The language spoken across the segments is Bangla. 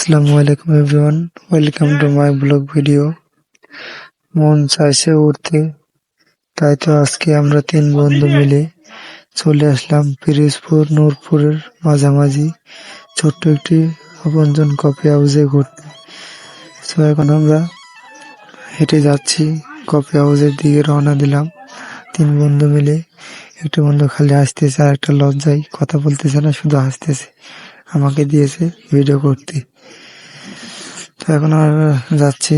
আসসালামু আলাইকুম everyone, welcome to my blog video. মন চাইছে উঠতে, তাই তো আজকে আমরা 3 বন্ধু মিলে চলে আসলাম পিরোজপুর নূরপুরের মাঝামাঝি ছোট্ট একটি আপনজন কফি হাউসে ঘুরতে। তো এখন আমরা হেঁটে যাচ্ছি, কফি হাউসের দিকে রওনা দিলাম 3 বন্ধু মিলে। একটা বন্ধু খালি হাসতেছে, আর একটা লজ্জায় কথা বলতেছে না, শুধু হাসতেছে। আমাকে দিয়েছে ভিডিও করতে। তো এখন আমরা যাচ্ছি,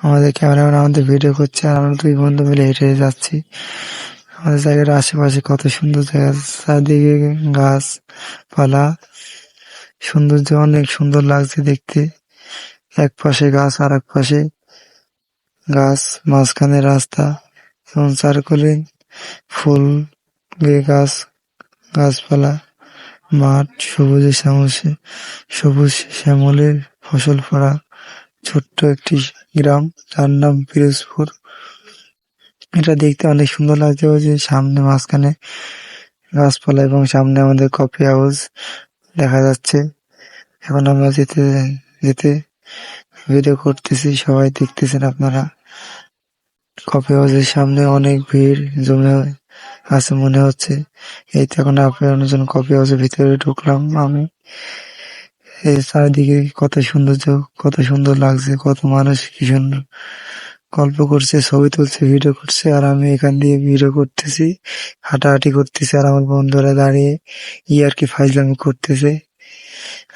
আমাদের ক্যামেরাম্যান আমাদের ভিডিও করছে, আর আমরা 2 বন্ধু মিলে হেঁটে যাচ্ছি। আমাদের জায়গার আশেপাশে কত সুন্দর জায়গা, চারদিকে গাছপালা, সৌন্দর্য অনেক সুন্দর লাগছে দেখতে। এক পাশে গাছ আর এক পাশে গাছ, মাঝখানে রাস্তা এবং চারকোলে ফুল দিয়ে গাছপালা, মাঠ, সবুজ শ্যামলের ফসল ফোড়া ছোট্ট একটি গ্রাম, যার নাম পিরোজপুর। এটা দেখতে অনেক সুন্দর লাগছে। ওই যে সামনে মাঝখানে গাছপালা এবং সামনে আমাদের কফি হাউস দেখা যাচ্ছে। এখন আমরা যেতে যেতে ভিডিও করতেছি, সবাই দেখতেছেন আপনারা। কফি হাউসের সামনে অনেক ভিড় জমে আছে মনে হচ্ছে। এই তো এখন আপনার কফি হাউসের ভিতরে ঢুকলাম আমি। এই চারিদিকে কত সৌন্দর্য, কত সুন্দর লাগছে, কত মানুষ কি সুন্দর গল্প করছে, ছবি তুলছে, ভিডিও করছে, আর আমি এখান দিয়ে ভিডিও করতেছি, হাঁটাহাঁটি করতেছি, আর আমার বন্ধুরা দাঁড়িয়ে ইয়ার্কি ফাইজলামি করতেছে।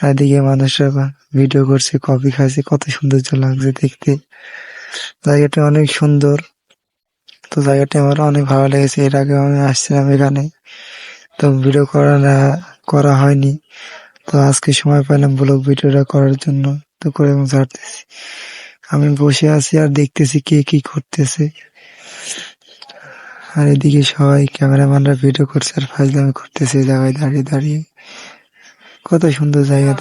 আর এদিকে মানুষরা ভিডিও করছে, কফি খাইছে, কত সৌন্দর্য লাগছে দেখতে। জায়গাটা অনেক সুন্দর। তো জায়গাটা আমার অনেক ভালো লেগেছে। এর আগে আমি আসছিলাম এখানে, তো ভিডিও করা হয়নি। তো আজকে সময় পেলাম ব্লগ ভিডিওটা করার জন্য, তো করে ছাড়তেছি। আমি বসে আছি আর দেখতেছি কে কি করতেছে, আর এদিকে সবাই ক্যামেরাম্যানরা ভিডিও করছে আর ফাইজলামি করতেছে জায়গায় দাঁড়িয়ে দাঁড়িয়ে। কত সুন্দর জায়গা,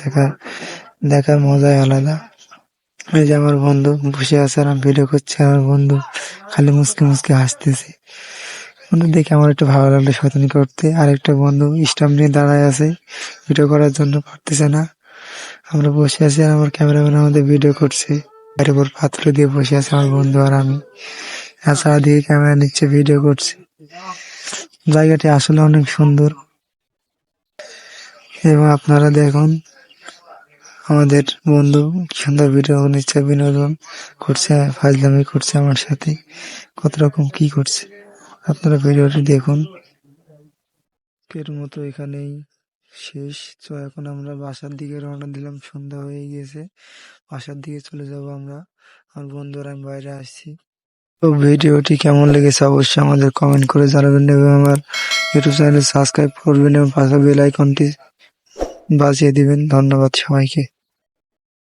দেখার মজাই আলাদা। এই যে আমার বন্ধু বসে আছে আর আমি ভিডিও করছি, আমার বন্ধু খালি মুসকে মুসকে হাসতেছে। বন্ধু দেখে আমার একটু ভালো লাগলো শয়তানি করতে। আর একটা বন্ধু স্ট্যাম্প নিয়ে দাঁড়ায় আছে, ভিডিও করার জন্য পারতেছে না। আমরা বসে আছি আর আমার ক্যামেরাম্যান আমাদের ভিডিও করছে। এর উপর পাথর দিয়ে বসে আছে আমার বন্ধু আর আমি, আর চারদিকে ক্যামেরা নিচ্ছে, ভিডিও করছে। জায়গাটি আসলে অনেক সুন্দর, এবং আপনারা দেখুন আমাদের বন্ধু কি সুন্দর ভিডিও নিচ্ছে, বিনোদন করছে, ফাজলামি করছে আমার সাথে, কত রকম কি করছে। আপনারা ভিডিওটি দেখুন। এর মতো এখানেই শেষ। তো এখন আমরা বাসার দিকে রওনা দিলাম, সন্ধ্যা হয়ে গিয়েছে, বাসার দিকে চলে যাব আমরা। আমার বন্ধুরা আমি বাইরে আসছি। তো ভিডিওটি কেমন লেগেছে অবশ্যই আমাদের কমেন্ট করে জানাবেন, এবং আমার ইউটিউব চ্যানেল সাবস্ক্রাইব করবেন এবং পাশে বেল আইকনটি বাজিয়ে দিবেন। ধন্যবাদ সবাইকে।